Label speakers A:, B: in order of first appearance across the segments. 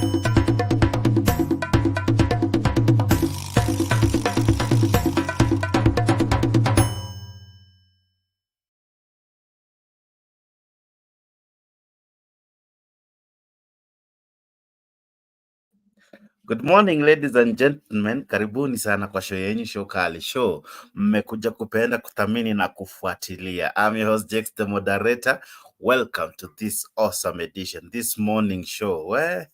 A: Good morning ladies and gentlemen, karibuni sana kwa show yenyu, show kali show. Mmekuja kupenda, kuthamini na kufuatilia. I'm your host Jex, the moderator. Welcome to this awesome edition, this morning show where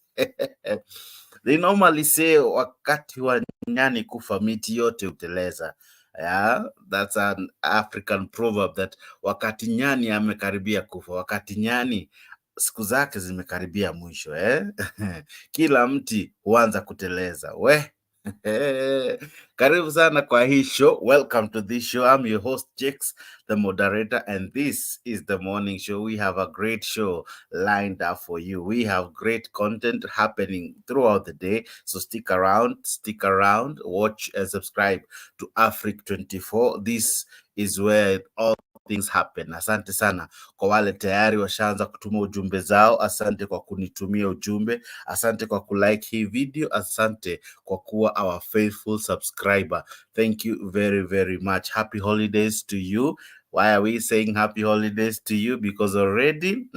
A: they normally say wakati wa nyani kufa miti yote huteleza. Yeah, that's an African proverb that wakati nyani amekaribia kufa, wakati nyani siku zake zimekaribia mwisho kila mti huanza kuteleza karibu sana kwa hii show. Welcome to this show. I'm your host Jex, the moderator, and this is the morning show. We have a great show lined up for you. We have great content happening throughout the day, so stick around, watch and subscribe to Afric 24. This is where all things happen. Asante sana kwa wale tayari washaanza kutuma ujumbe zao. Asante kwa kunitumia ujumbe, asante kwa kulike hii video, asante kwa kuwa our faithful subscriber. Thank you very, very much. Happy holidays to you. Why are we saying happy holidays to you? Because already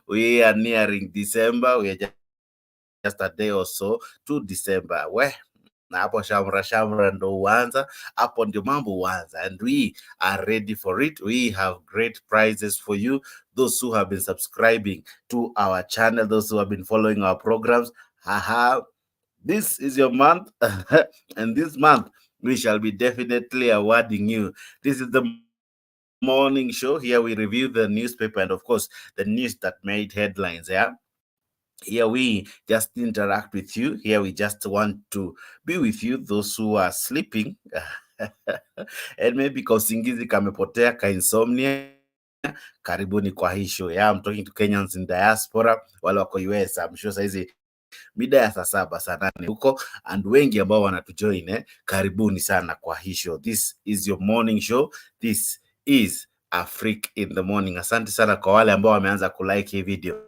A: we are nearing December. We are just a day or so to December. Na hapo shamra ndo huanza, hapo ndio mambo huanza, and we are ready for it. We have great prizes for you, those who have been subscribing to our channel, those who have been following our programs. This is your month and this month we shall be definitely awarding you. This is the morning show. Here we review the newspaper and of course the news that made headlines. Here we just interact with you. Here we just want to be with you, those who are sleeping and maybe kausingizi kamepotea, ka insomnia. Karibuni kwa hii show. I'm talking to Kenyans in diaspora, wale wako US. I'm sure saizi mida ya saa 7 saa 8 huko, and wengi ambao wanatujoin karibuni sana kwa hii show. This is your morning show. This is Africa in the morning. Asante sana kwa wale ambao wameanza kulike hii video.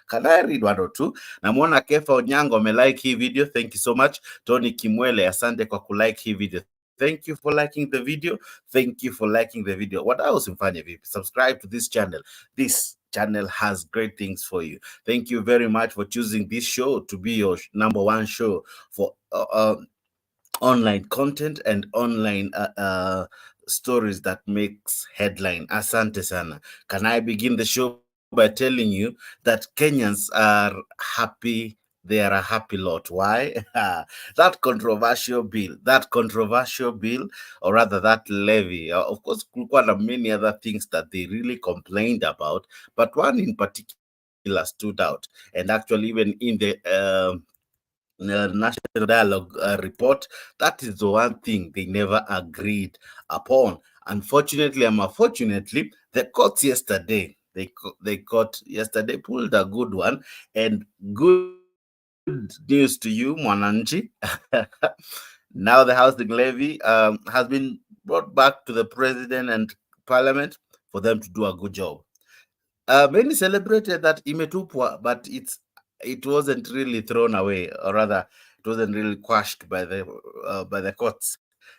A: Can I read one or two? Namwona Kefa Onyango amelike hii video. Thank you so much. Tony Kimwele, asante kwa kulike hii video. Thank you for liking the video. Thank you for liking the video. What else mfanye vipi? Subscribe to this channel. This channel has great things for you. Thank you very much for choosing this show to be your number one show for online content and online stories that makes headline. Asante sana. Can I begin the show by telling you that Kenyans are happy? They are a happy lot. Why? That controversial bill, or rather that levy, of course, kulikuwa na many other things that they really complained about, but one in particular stood out. And actually, even in the National Dialogue report, that is the one thing they never agreed upon. Unfortunately, unfortunately, the courts yesterday, they court yesterday pulled a good one, and good news to you, Mwananchi. Now the housing levy has been brought back to the president and parliament for them to do a good job. Many celebrated that imetupwa, but it wasn't really thrown away, or rather, it wasn't really quashed by the courts.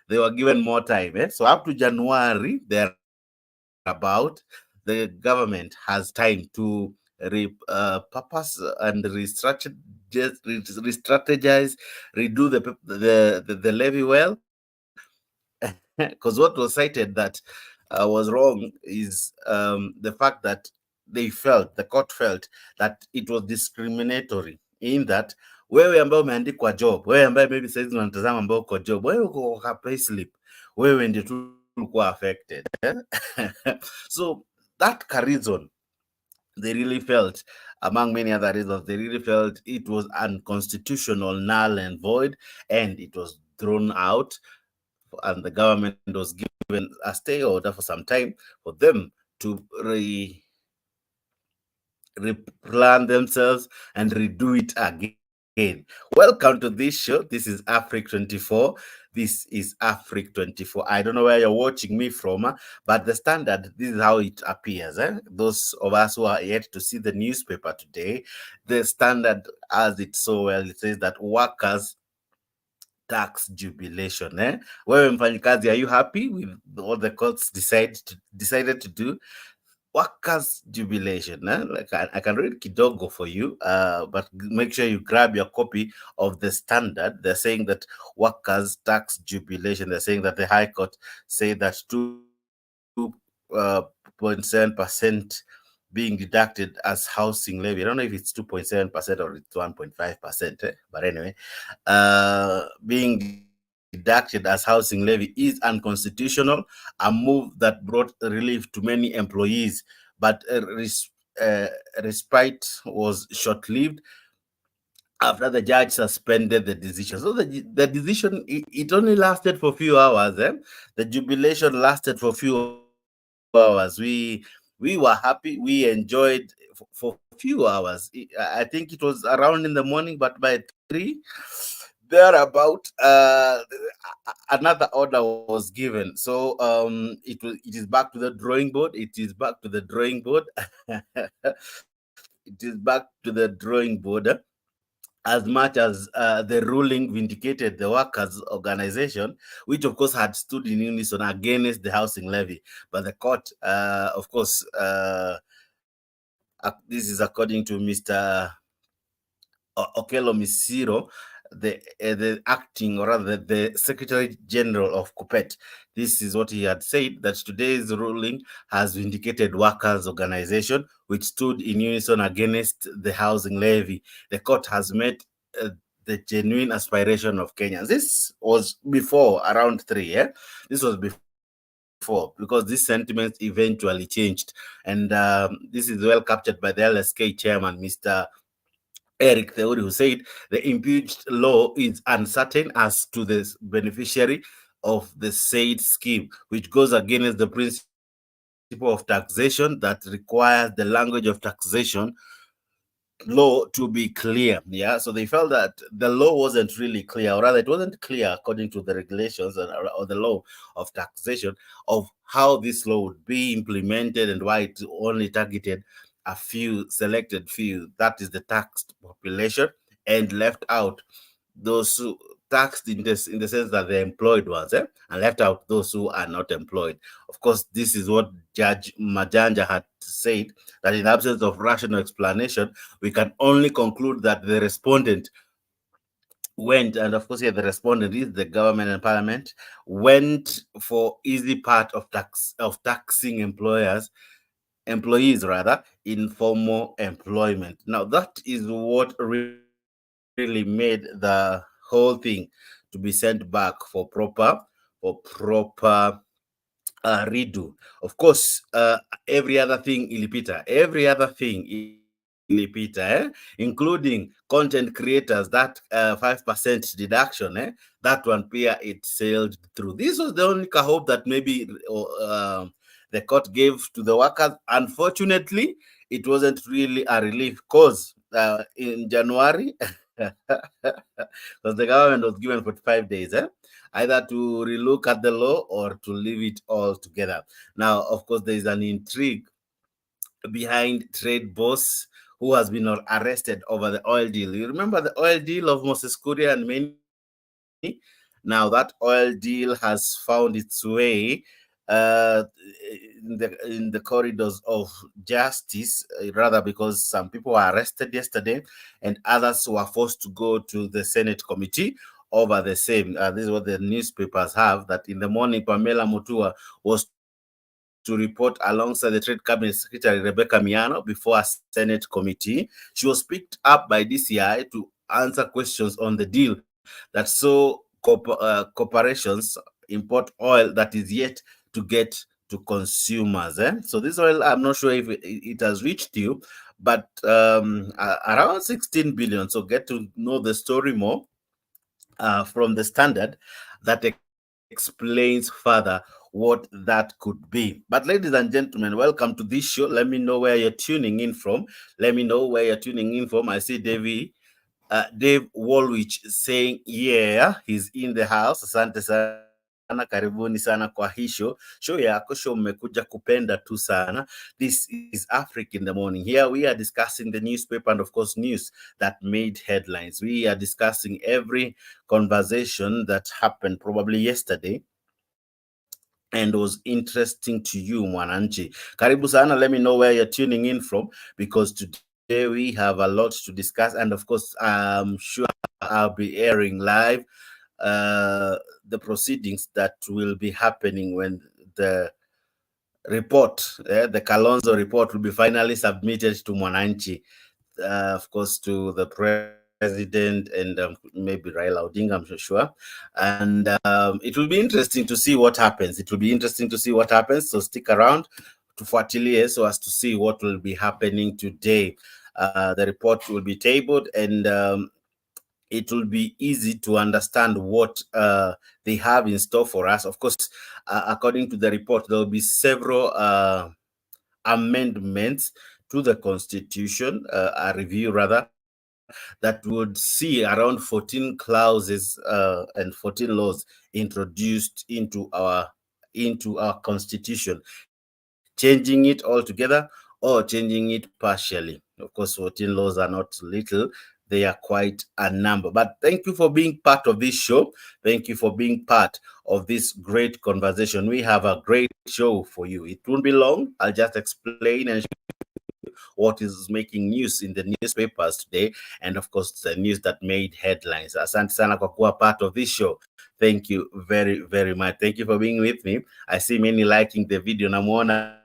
A: They were given more time. So up to January, about the government has time to purpose and re-strategize, redo the levy well. Because what was cited that was wrong is the fact that the court felt that it was discriminatory in that wewe ambaye umeandikwa job, wewe ambaye maybe saizi unatazama ambao uko job, wewe uko kwa payslip, wewe ndio tu ulikuwa affected. So that reason, they really felt, among many other reasons, they really felt it was unconstitutional, null and void, and it was thrown out, and the government was given a stay order for some time for them to replan themselves and redo it again. Welcome to this show. This is Africa 24. This is Afric 24. I don't know where you're watching me from, but the Standard, this is how it appears. Those of us who are yet to see the newspaper today, the Standard, as it so well, it says that workers tax jubilation. Wewe mfanyikazi, are you happy with what the courts decided to do? Workers jubilation. Like I can read kidogo for you, but make sure you grab your copy of the Standard. They're saying that workers tax jubilation. They're saying that the High Court say that 2.7% being deducted as housing levy. I don't know if it's 2.7% or it's 1.5%, but anyway, being deducted as housing levy is unconstitutional, a move that brought relief to many employees, but respite was short-lived after the judge suspended the decision. So the decision, it only lasted for a few hours. The jubilation lasted for a few hours. We were happy. We enjoyed for a few hours. I think it was around in the morning, but by 3, thereabout, another order was given. So it is back to the drawing board. It is back to the drawing board. It is back to the drawing board, as much as the ruling vindicated the workers' organization, which of course had stood in unison against the housing levy. But the court, of course, this is according to Mr. Okello Misiro, the acting, or rather the Secretary General of COPET. This is what he had said, that today's ruling has vindicated workers' organization, which stood in unison against the housing levy. The court has met the genuine aspiration of Kenyans. This was before around 3, This was before, because these sentiments eventually changed. And this is well captured by the LSK chairman, Mr. Eric Theuri, who said the impeached law is uncertain as to the beneficiary of the said scheme, which goes against the principle of taxation that requires the language of taxation law to be clear. Yeah, so they felt that the law wasn't really clear, or rather, it wasn't clear according to the regulations or the law of taxation of how this law would be implemented and why it only targeted a few selected few, that is the taxed population, and left out those who taxed in this, in the sense that the employed ones, and left out those who are not employed. Of course, this is what Judge Majanja had said, that in absence of rational explanation, we can only conclude that the respondent went, and of course, here the respondent is the government and parliament, went for easy part of taxing employees rather, in formal employment. Now that is what really made the whole thing to be sent back for proper redo. Of course, every other thing ilipita, including content creators, that 5% deduction, that one pia it sailed through. This was the only hope that maybe the court gave to the workers. Unfortunately, it wasn't really a relief, because in January, because the government was given 45 days, either to relook at the law or to leave it all together. Now, of course, there is an intrigue behind trade boss who has been arrested over the oil deal. You remember the oil deal of Moses Kuria and many? Now that oil deal has found its way in the corridors of justice, rather, because some people were arrested yesterday and others were forced to go to the Senate committee over the same. This is what the newspapers have, that in the morning, Pamela Mutua was to report alongside the Trade Cabinet Secretary Rebecca Miano before a Senate committee. She was picked up by DCI to answer questions on the deal that saw corporations import oil that is yet to get to consumers. So this oil, I'm not sure if it has reached you, but around 16 billion. So get to know the story more from the Standard, that explains further what that could be. But ladies and gentlemen, welcome to this show. Let me know where you're tuning in from. I see Davy Dave Walwich saying, yeah, he's in the house. Asante sana, karibuni sana kwa hii show yako, show mmekuja kupenda tu sana. This is Africa in the Morning. Here we are discussing the newspaper and of course news that made headlines. We are discussing every conversation that happened probably yesterday and was interesting to you, Mwananchi. Karibu sana. Let me know where you're tuning in from, because today we have a lot to discuss, and of course I'm sure I'll be airing live the proceedings that will be happening when the report, the Kalonzo report, will be finally submitted to Mwananchi, of course, to the president and maybe Raila Odinga, I'm sure. And it will be interesting to see what happens. It will be interesting to see what happens. So stick around to fuatilie so as to see what will be happening today. The report will be tabled, and it will be easy to understand what they have in store for us. Of course, according to the report, there will be several amendments to the constitution, a review rather, that would see around 14 clauses and 14 laws introduced into our constitution, changing it altogether or changing it partially. Of course, 14 laws are not little, they are quite a number. But thank you for being part of this show. Thank you for being part of this great conversation. We have a great show for you. It won't be long. I'll just explain and what is making news in the newspapers today, and of course the news that made headlines. Asante sana kwa kuwa part of this show. Thank you very, very much. Thank you for being with me. I see many liking the video. Namuona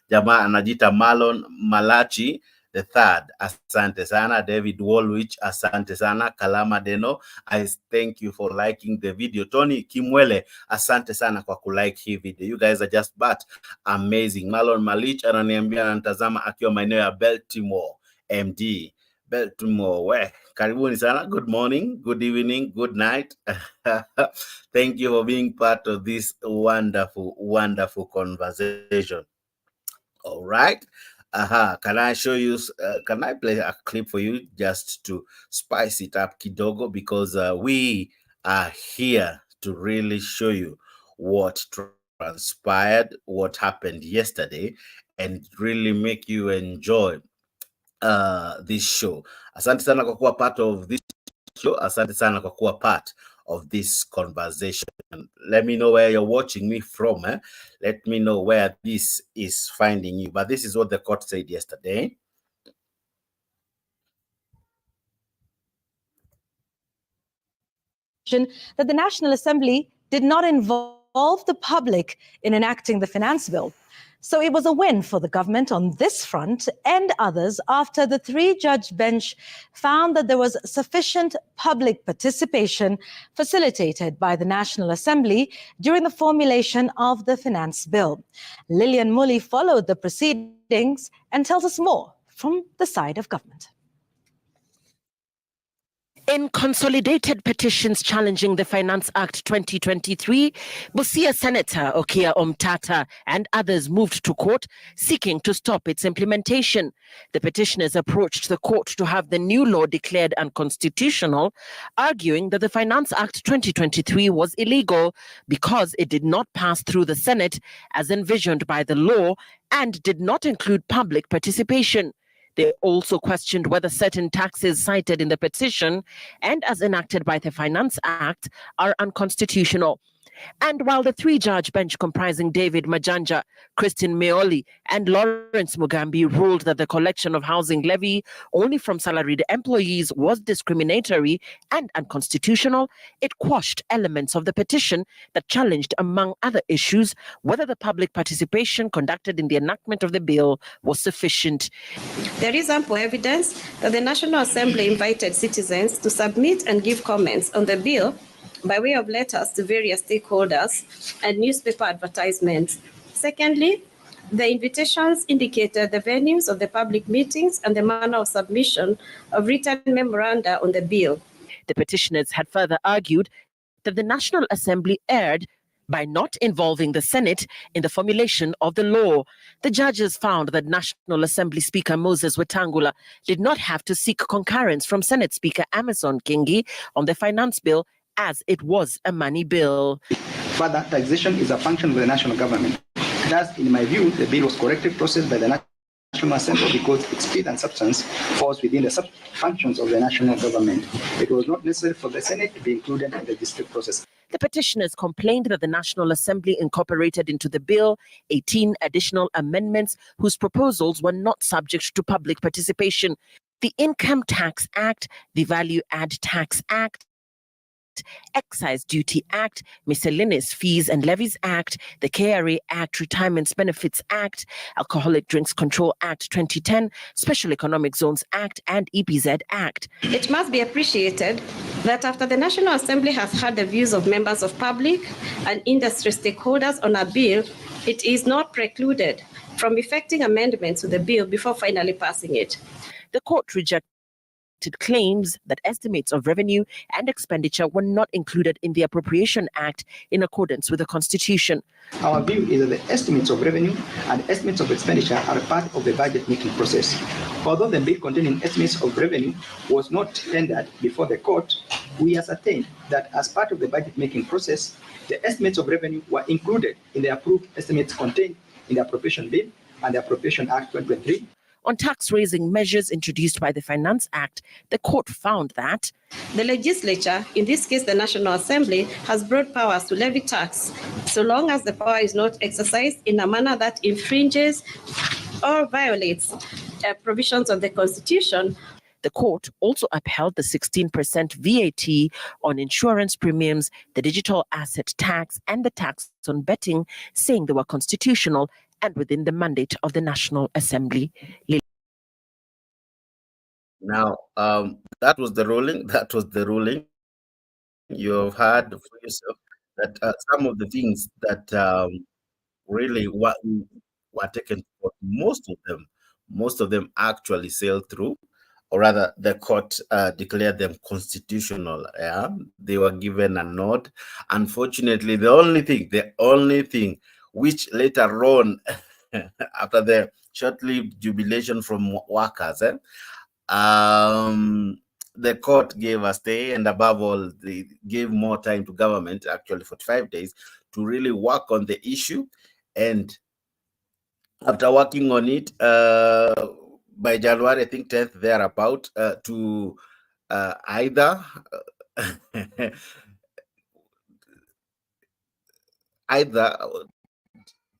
A: jamaa anajita Marlon Malachi the third. Asante sana. David Walwich, asante sana. Kalama Deno, I thank you for liking the video. Tony Kimwele, asante sana kwa kulike hii video. You guys are just but amazing. Marlon Malich ananiambia anatazama akiwa maeneo ya Baltimore MD. Baltimore, we karibuni sana. Good morning, good evening, good night. Thank you for being part of this wonderful, wonderful conversation. All right. Can I show you? Can I play a clip for you just to spice it up kidogo? Because we are here to really show you what transpired, what happened yesterday, and really make you enjoy this show. Asante sana kwa kuwa part of this show. Asante sana kwa kuwa part of this conversation. Let me know where you're watching me from. Let me know where this is finding you. But this is what the court said yesterday.
B: That the National Assembly did not involve the public in enacting the finance bill. So it was a win for the government on this front and others after the three-judge bench found that there was sufficient public participation facilitated by the National Assembly during the formulation of the finance bill. Lillian Mully followed the proceedings and tells us more from the side of government.
C: In consolidated petitions challenging the Finance Act 2023, Busia Senator Okia Omtata and others moved to court seeking to stop its implementation. The petitioners approached the court to have the new law declared unconstitutional, arguing that the Finance Act 2023 was illegal because it did not pass through the Senate as envisioned by the law and did not include public participation. They also questioned whether certain taxes cited in the petition and as enacted by the Finance Act are unconstitutional. And while the three-judge bench comprising David Majanja, Christine Meoli, and Lawrence Mugambi ruled that the collection of housing levy only from salaried employees was discriminatory and unconstitutional, it quashed elements of the petition that challenged, among other issues, whether the public participation conducted in the enactment of the bill was sufficient.
D: There is ample evidence that the National Assembly invited citizens to submit and give comments on the bill by way of letters to various stakeholders and newspaper advertisements. Secondly, the invitations indicated the venues of the public meetings and the manner of submission of written memoranda on the bill.
C: The petitioners had further argued that the National Assembly erred by not involving the Senate in the formulation of the law. The judges found that National Assembly Speaker Moses Wetangula did not have to seek concurrence from Senate Speaker Amason Kingi on the finance bill, as it was a money bill.
E: Further, taxation is a function of the national government. Thus, in my view, the bill was correctly processed by the National Assembly because its speed and substance falls within the sub-functions of the national government. It was not necessary for the Senate to be included in the district process.
C: The petitioners complained that the National Assembly incorporated into the bill 18 additional amendments whose proposals were not subject to public participation. The Income Tax Act, the Value Add Tax Act, Excise Duty Act, Miscellaneous Fees and Levies Act, the KRA Act, Retirement Benefits Act, Alcoholic Drinks Control Act 2010, Special Economic Zones Act, and EPZ Act.
D: It must be appreciated that after the National Assembly has heard the views of members of public and industry stakeholders on a bill, it is not precluded from effecting amendments to the bill before finally passing it.
C: The court rejected claims that estimates of revenue and expenditure were not included in the Appropriation Act in accordance with the Constitution.
E: Our view is that the estimates of revenue and estimates of expenditure are a part of the budget making process. Although the bill containing estimates of revenue was not tendered before the court, we ascertained that as part of the budget making process, the estimates of revenue were included in the approved estimates contained in the Appropriation Bill and the Appropriation Act 2023.
C: On tax-raising measures introduced by the Finance Act, the court found that
D: the legislature, in this case the National Assembly, has broad powers to levy tax, so long as the power is not exercised in a manner that infringes or violates provisions of the Constitution.
C: The court also upheld the 16% VAT on insurance premiums, the digital asset tax, and the tax on betting, saying they were constitutional and within the mandate of the National Assembly.
A: Now, that was the ruling. That was the ruling. You have heard for yourself that some of the things that really were taken for most of them actually sailed through, or rather, the court declared them constitutional. Yeah, they were given a nod. Unfortunately, the only thing which later on, after the short-lived jubilation from workers, the court gave a stay, and above all, they gave more time to government, actually 45 days, to really work on the issue. And after working on it, by January, I think 10th, thereabout, to either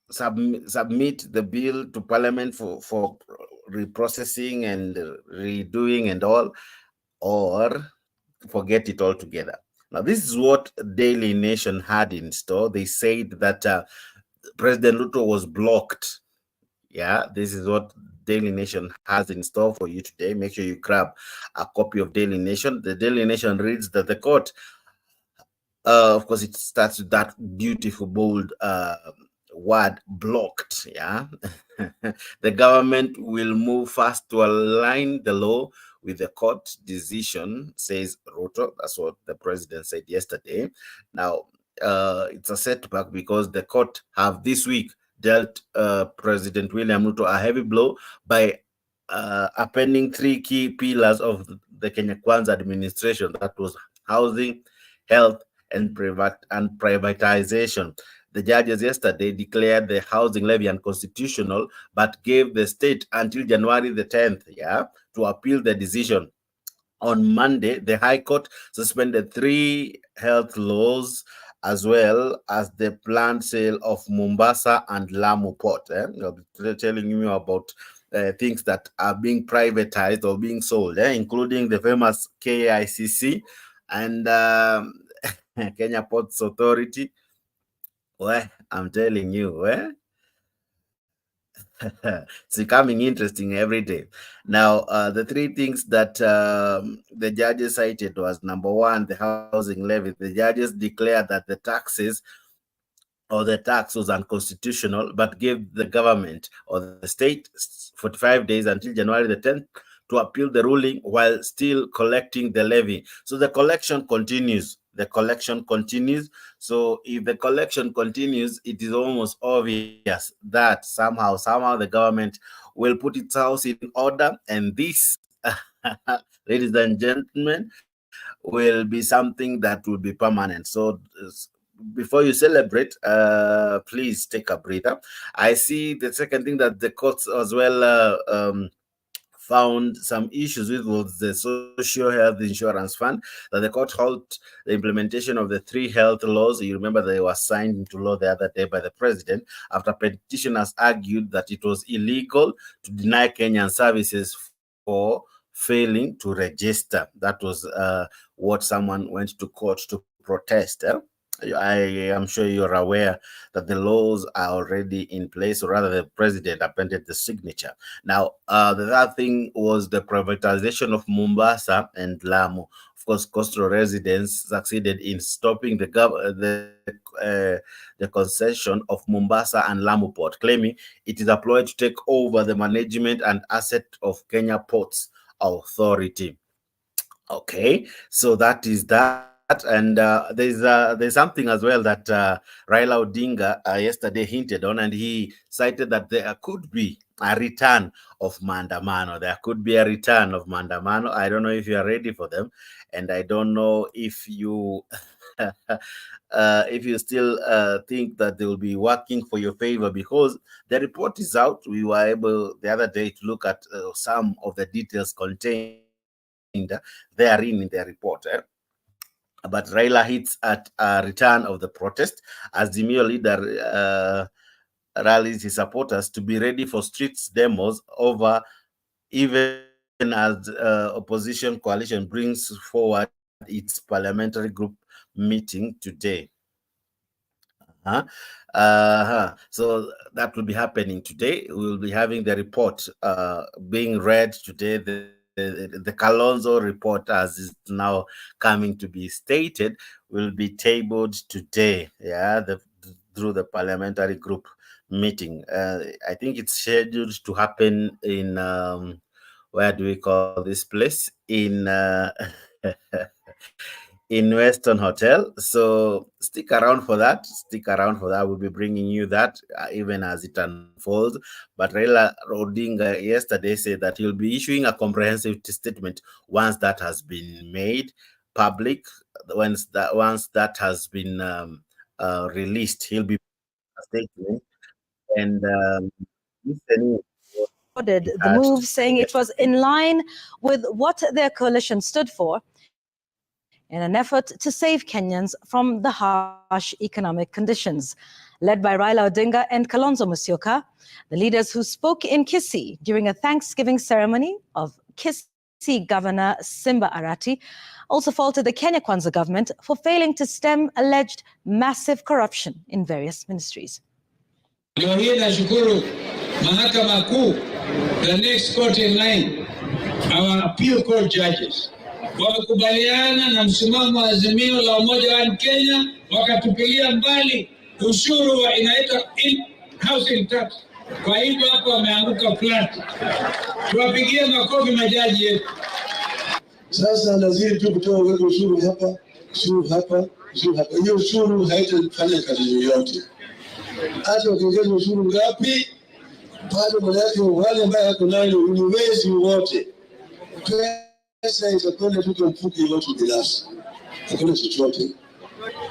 A: submit the bill to Parliament for reprocessing and redoing and all, or forget it altogether. Now, this is what Daily Nation had in store. They said that President Ruto was blocked. Yeah, this is what Daily Nation has in store for you today. Make sure you grab a copy of Daily Nation. The Daily Nation reads that the court, of course, it starts with that beautiful, bold word, blocked. Yeah, the government will move fast to align the law with the court decision, says Ruto. That's what the president said yesterday. Now, it's a setback because the court have this week dealt President William Ruto a heavy blow by appending 3 key pillars of the Kenya Kwanza administration. That was housing, health, and privatization. The judges yesterday declared the housing levy unconstitutional, but gave the state until January the 10th, to appeal the decision. On Monday, the High Court suspended 3 health laws, as well as the planned sale of Mombasa and Lamu Port. I'll be telling you about things that are being privatized or being sold, including the famous KICC and Kenya Ports Authority. Well, I'm telling you, it's becoming interesting every day. Now, the 3 things that the judges cited was, number 1, the housing levy. The judges declared that the tax was unconstitutional, but gave the government or the state 45 days until January the 10th to appeal the ruling while still collecting the levy. So the collection continues. the collection continues. So if the collection continues, it is almost obvious that somehow the government will put its house in order, and this, ladies and gentlemen, will be something that will be permanent. So before you celebrate, please take a breather. I see the second thing that the courts as well found some issues with was the social health insurance fund, that the court held the implementation of the 3 health laws. You remember they were signed into law the other day by the president after petitioners argued that it was illegal to deny Kenyan services for failing to register. That was what someone went to court to protest. I am sure you're aware that the laws are already in place, or rather, the president appended the signature. Now, the other thing was the privatization of Mombasa and Lamu. Of course, coastal residents succeeded in stopping the concession of Mombasa and Lamu Port, claiming it is employed to take over the management and asset of Kenya Ports Authority. Okay, so that is that, and there's something as well that Raila Odinga yesterday hinted on, and he cited that there could be a return of Mandamano. There could be a return of Mandamano. I don't know if you are ready for them, and I don't know if you if you still think that they will be working for your favor, because the report is out. We were able the other day to look at some of the details contained therein in their report. But Raila hits at a return of the protest as the Azimio leader rallies his supporters to be ready for streets demos over, even as opposition coalition brings forward its parliamentary group meeting today. So that will be happening today. We will be having the report being read today. The Kalonzo report, as is now coming to be stated, will be tabled today. Through the parliamentary group meeting. I think it's scheduled to happen in where do we call this place? In in Western Hotel. So stick around for that. Stick around for that. We'll be bringing you that even as it unfolds. But Raila Odinga yesterday said that he'll be issuing a comprehensive statement once that has been made public. Once that has been released, he'll be a statement and listening.
B: The move, saying it was in line with what their coalition stood for in an effort to save Kenyans from the harsh economic conditions. Led by Raila Odinga and Kalonzo Musyoka, the leaders who spoke in Kisii during a Thanksgiving ceremony of Kisii Governor Simba Arati also faulted the Kenya Kwanza government for failing to stem alleged massive corruption in various ministries.
F: Leo hii nashukuru Mahakama Kuu, the next court in line, our appeal court judges, wamekubaliana na msimamo wa Azimio la Umoja wa Kenya, wakatupilia mbali ushuru wa inaitwa housing tax. Kwa hivyo hapo wameanguka flat. Tuwapigie makofi majaji yetu.
G: Sasa lazima tu kutoa ushuru hapa, ushuru hapa, ushuru hapa. Hiyo ushuru haitafanya kazi yoyote. Hata ukiongeza ushuru ngapi, bado manake wale ambao wako nayo uwezi wote. Pesa itakwenda tu kwa mfuko yote binafsi. Hakuna chochote.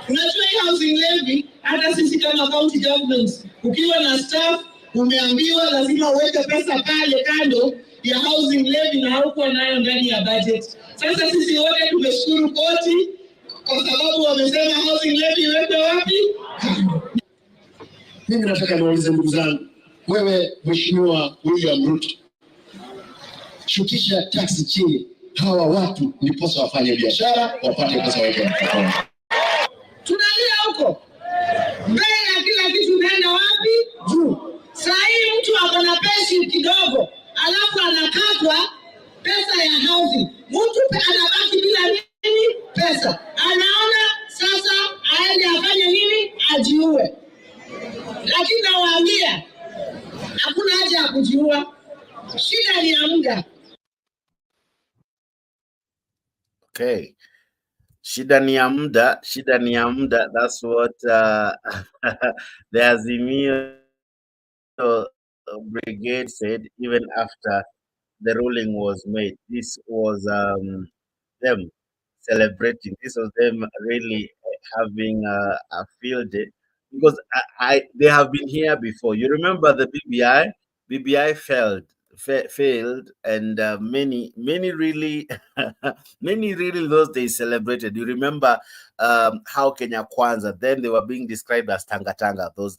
F: Unajua housing levy, hata sisi kama county governments, ukiwa na staff, umeambiwa lazima uweke pesa pale kando ya housing levy na hauko nayo ndani ya budget. Sasa sisi wote tumeshukuru koti kwa sababu wamesema housing levy iwekwe wapi?
G: Mimi nataka niulize ndugu zangu, wewe Mheshimiwa William Ruto, shukisha taksi chini, hawa watu ndiposa wafanye biashara, wapate pesa waweke mfukoni.
F: Tunalia huko. Mbele ya kila kitu unaenda wapi? Juu. Saa hii mtu ako na pension kidogo, alafu anakatwa pesa ya housing. Mtu anabaki bila nini? Pesa. Anaona sasa aende afanye nini? Ajiue. Lakini nawaambia hakuna haja ya kujiua. Shida ni ya muda.
A: Okay. shida ni ya muda. That's what the Azimio brigade said even after the ruling was made. This was them celebrating. This was them really having a field day because they have been here before. You remember the BBI? BBI failed, and many really many really those days celebrated. You remember how Kenya Kwanza, then they were being described as Tanga Tanga. Those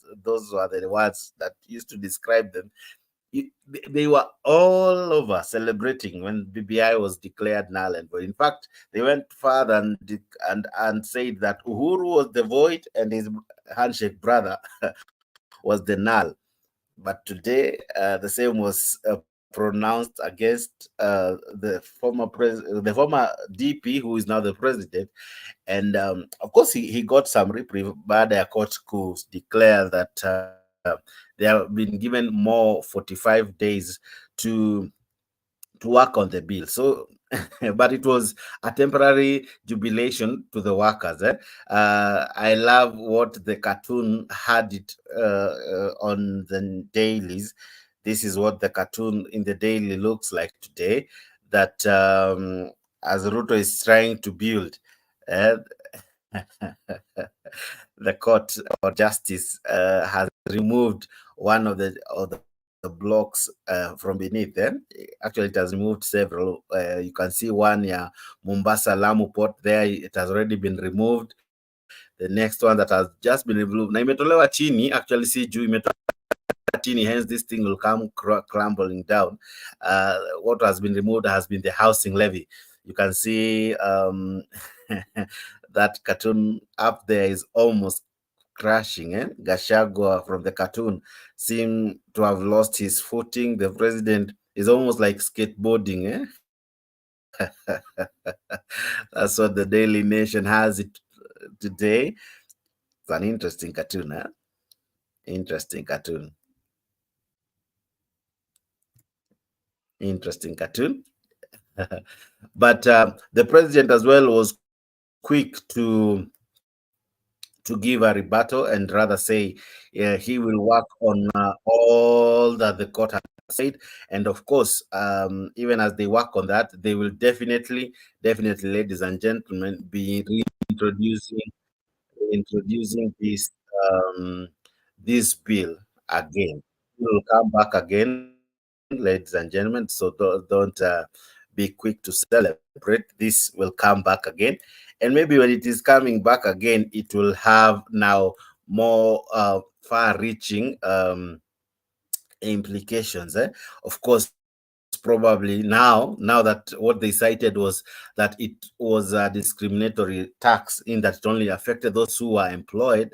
A: were the words that used to describe them. They were all over celebrating when BBI was declared null and void. In fact, they went further and said that Uhuru was the void and his handshake brother was the null. But today, the same was pronounced against the former DP, who is now the president. And of course, he got some reprieve, but the court could declare that they have been given more 45 days to work on the bill. So, but it was a temporary jubilation to the workers. I love what the cartoon had it on the dailies. This is what the cartoon in the daily looks like today. That as Ruto is trying to build. Uh, the court or justice has removed one of the blocks from beneath them. Actually, it has removed several. You can see one, yeah, Mombasa Lamu port there. It has already been removed. The next one that has just been removed na imetolewa chini, actually see juu, imetolewa chini, hence this thing will come crumbling down. What has been removed has been the housing levy. You can see that cartoon up there is almost crashing. Gachagua from the cartoon seemed to have lost his footing. The president is almost like skateboarding. That's what the Daily Nation has it today. It's an interesting cartoon. Interesting cartoon. Interesting cartoon. But the president as well was quick to give a rebuttal and rather say he will work on all that the court has said. And of course, even as they work on that, they will definitely, ladies and gentlemen, be reintroducing this bill again. It will come back again, ladies and gentlemen. So don't be quick to celebrate. This will come back again. And maybe when it is coming back again, it will have now more far-reaching implications. Of course, probably now that what they cited was that it was a discriminatory tax in that it only affected those who are employed.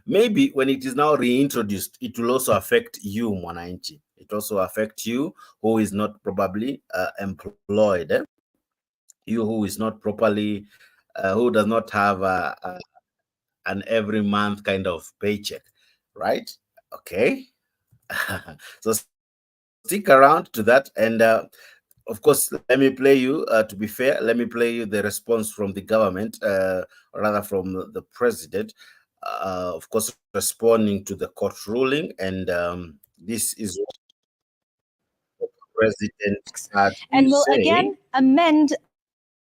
A: Maybe when it is now reintroduced, it will also affect you, Mwananchi. It also affect you who is not probably employed. You who is not properly, who does not have an every month kind of paycheck, right? Okay. So stick around to that. And of course, let me play you, to be fair, let me play you the response from the government, or rather from the president, of course, responding to the court ruling. And this is what the president had to
B: And will
A: say.
B: again amend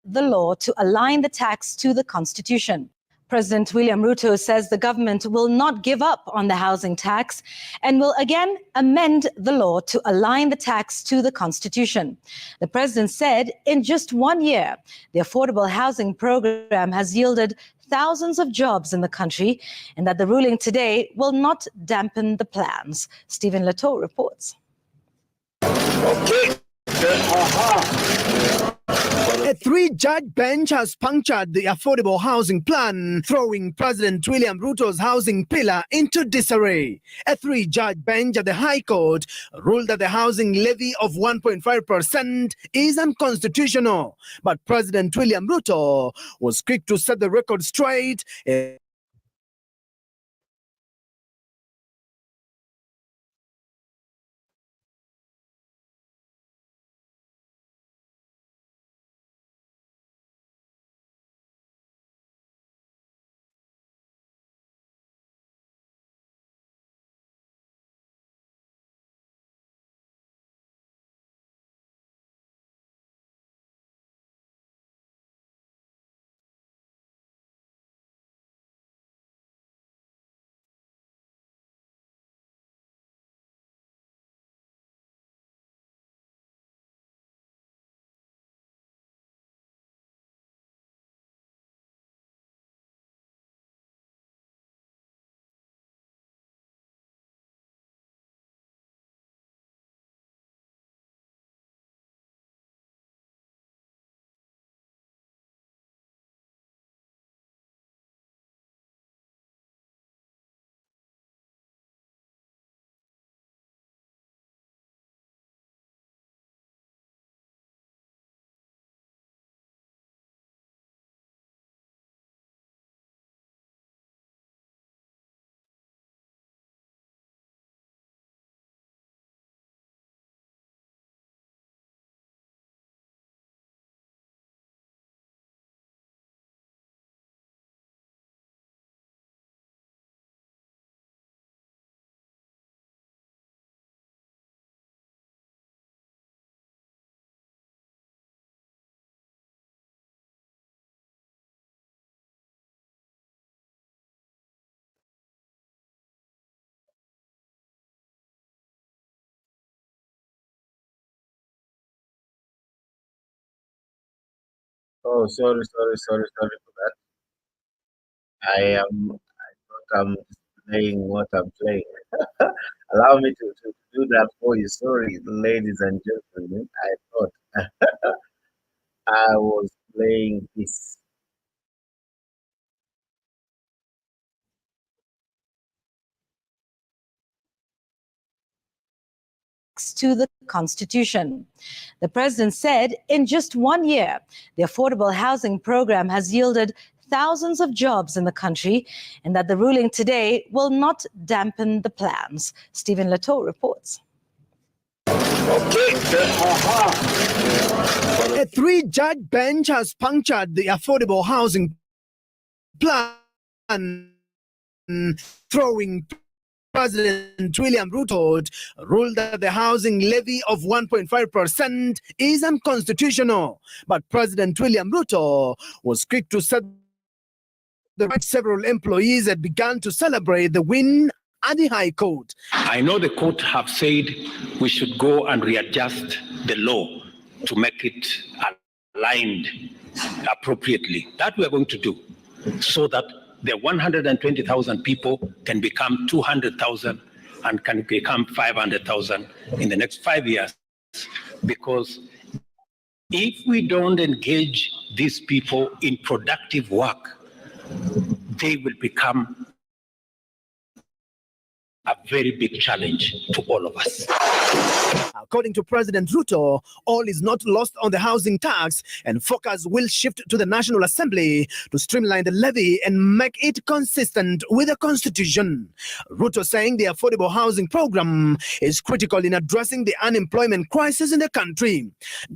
B: the law to align the tax to the Constitution. President William Ruto says the government will not give up on the housing tax and will again amend the law to align the tax to the Constitution. The president said in just 1 year, the affordable housing program has yielded thousands of jobs in the country and that the ruling today will not dampen the plans. Stephen Leto reports.
H: A three-judge bench has punctured the affordable housing plan, throwing President William Ruto's housing pillar into disarray. A three-judge bench at the High Court ruled that the housing levy of 1.5% is unconstitutional. But President William Ruto was quick to set the record straight.
A: Oh, sorry for that. I thought I'm playing what I'm playing. Allow me to do that for you. Sorry, ladies and gentlemen. I thought I was playing this.
B: To the Constitution. The president said in just 1 year, the affordable housing program has yielded thousands of jobs in the country and that the ruling today will not dampen the plans. Stephen Leto reports.
H: A three-judge bench has punctured the affordable housing plan, throwing President William Ruto ruled that the housing levy of 1.5% is unconstitutional. But President William Ruto was quick to set the right. Several employees had begun to celebrate the win at the High Court.
I: I know the court have said we should go and readjust the law to make it aligned appropriately. That we are going to do so that the 120,000 people can become 200,000 and can become 500,000 in the next 5 years. Because if we don't engage these people in productive work, they will become a very big challenge to all of us.
H: According to President Ruto, all is not lost on the housing tax, and focus will shift to the National Assembly to streamline the levy and make it consistent with the Constitution. Ruto saying the affordable housing program is critical in addressing the unemployment crisis in the country.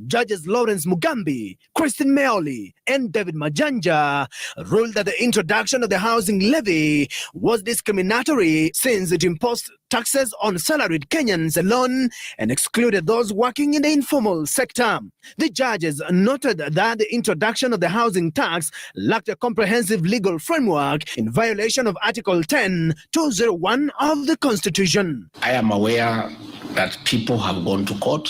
H: Judges Lawrence Mugambi, Christine Meoli, and David Majanja ruled that the introduction of the housing levy was discriminatory since it imposed taxes on salaried Kenyans alone and excluded those working in the informal sector. The judges noted that the introduction of the housing tax lacked a comprehensive legal framework in violation of Article 10(2)(01) of the Constitution.
J: I am aware that people have gone to court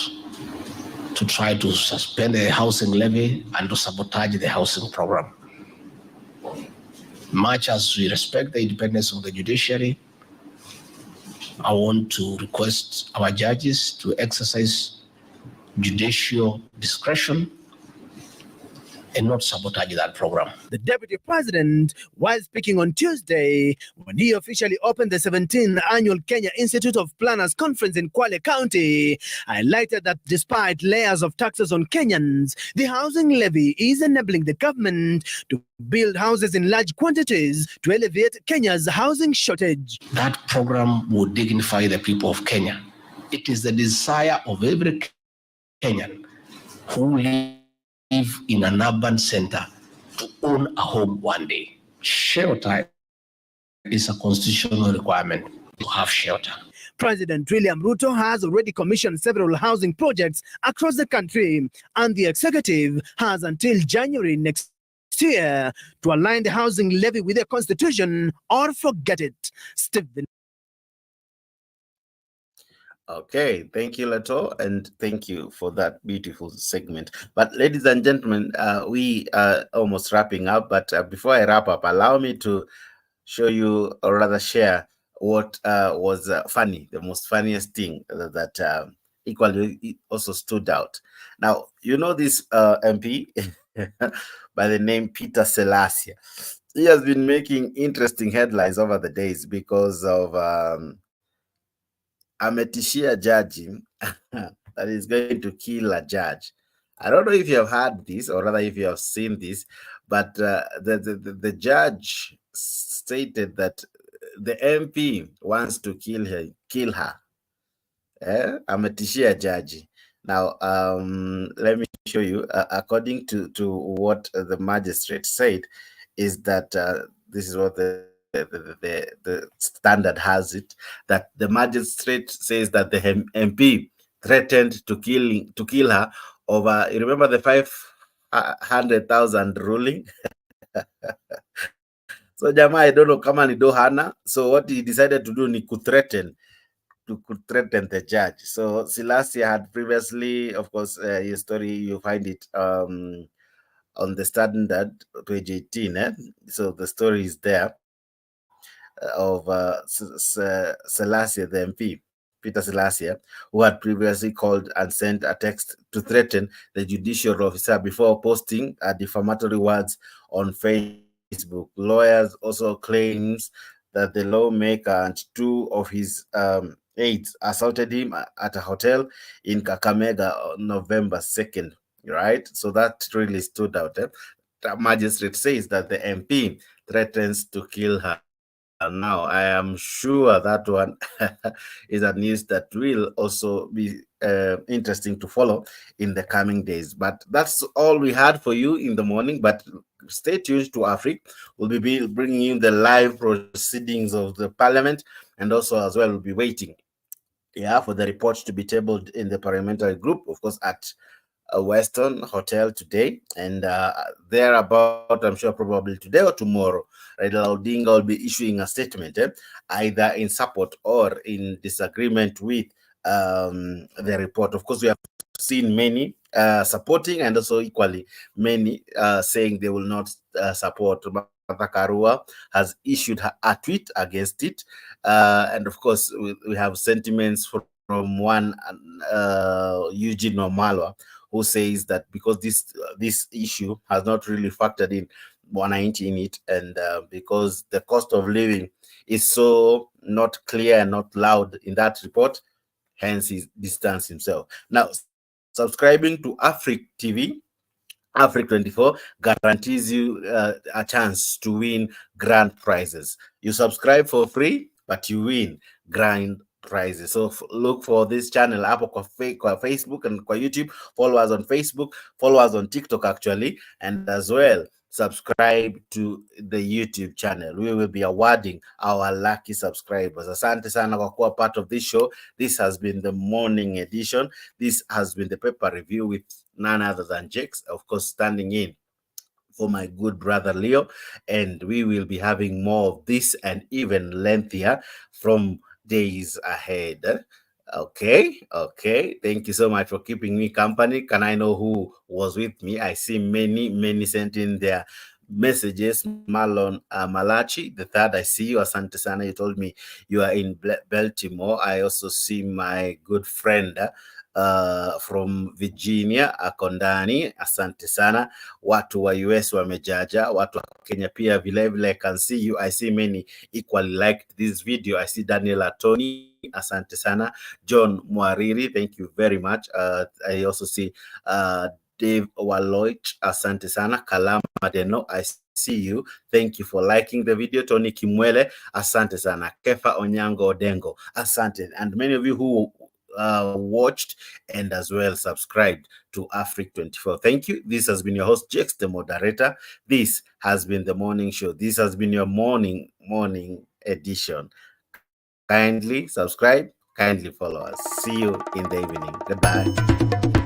J: to try to suspend the housing levy and to sabotage the housing program. Much as we respect the independence of the judiciary, I want to request our judges to exercise judicial discretion and not sabotage that program.
H: The deputy president, while speaking on Tuesday, when he officially opened the 17th annual Kenya Institute of Planners Conference in Kwale County, highlighted that despite layers of taxes on Kenyans, the housing levy is enabling the government to build houses in large quantities to alleviate Kenya's housing shortage.
J: That program would dignify the people of Kenya. It is the desire of every Kenyan who live in an urban center to own a home one day. Shelter is a constitutional requirement to have shelter.
H: President William Ruto has already commissioned several housing projects across the country, and the executive has until January next year to align the housing levy with the Constitution or forget it. Stephen.
A: Okay, thank you, Leto, and thank you for that beautiful segment. But ladies and gentlemen, we are almost wrapping up. But before I wrap up, allow me to show you, or rather share, what was funny, the most funniest thing that equally also stood out. Now, you know this MP by the name Peter Selassie. He has been making interesting headlines over the days because of ametishia jaji that is going to kill a judge. I don't know if you have heard this, or rather if you have seen this, but the judge stated that the MP wants to kill her. Ametishia jaji. Now, let me show you. According to what the magistrate said, is that this is what the standard has it, that the magistrate says that the MP threatened to kill her over, you remember the 500,000 ruling? So Jama, I don't know kama ni dohana. So what he decided to do ni threaten the judge. So Selassie had previously, of course, his story, you find it on the Standard, page 18. So the story is there of Selassie, the MP, Peter Selassie, who had previously called and sent a text to threaten the judicial officer before posting defamatory words on Facebook. Lawyers also claims that the lawmaker and two of his aides assaulted him at a hotel in Kakamega on November 2nd, right? So that really stood out. The magistrate says that the MP threatens to kill her. Now, I am sure that one is a news that will also be interesting to follow in the coming days. But that's all we had for you in the morning. But stay tuned to Africa. We'll be bringing you the live proceedings of the parliament, and also as well we'll be waiting, yeah, for the report to be tabled in the parliamentary group, of course, at a Western Hotel today, and thereabout, I'm sure probably today or tomorrow, Raila Odinga will be issuing a statement, either in support or in disagreement with the report. Of course, we have seen many supporting and also equally many saying they will not support. Martha Karua has issued a tweet against it. And of course, we have sentiments from one Eugene Omalwa, who says that because this issue has not really factored in 190 in it, and because the cost of living is so not clear and not loud in that report, hence he distanced himself. Now, subscribing to Afric TV, Africa 24 guarantees you a chance to win grand prizes. You subscribe for free, but you win grand prizes. So look for this channel hapo kwa Facebook and kwa YouTube. Follow us on Facebook, follow us on TikTok actually, and as well subscribe to the YouTube channel. We will be awarding our lucky subscribers. Asante sana kwa kuwa part of this show. This has been the morning edition. This has been the paper review with none other than Jakes, of course, standing in for my good brother Leo. And we will be having more of this and even lengthier from days ahead. Okay. Thank you so much for keeping me company. Can I know who was with me? I see many sent in their messages. Marlon Malachi, the third, I see you. Asante sana. You told me you are in Baltimore. I also see my good friend from Virginia Akondani, asante sana. Watu wa US wamejaja, watu wa Kenya pia vilevile. I can see you. I see many equally liked this video. I see Daniel Atoni, asante sana. John Mwariri, thank you very much. I also see Dave Waloich, asante sana. Kalama Deno, I see you. Thank you for liking the video. Tony Kimwele, asante sana. Kefa Onyango Odengo, asante. And many of you who watched and as well subscribed to Africa 24. Thank you. This has been your host, Jakes, the moderator. This has been the morning show. This has been your morning edition. Kindly subscribe, kindly follow us. See you in the evening. Goodbye.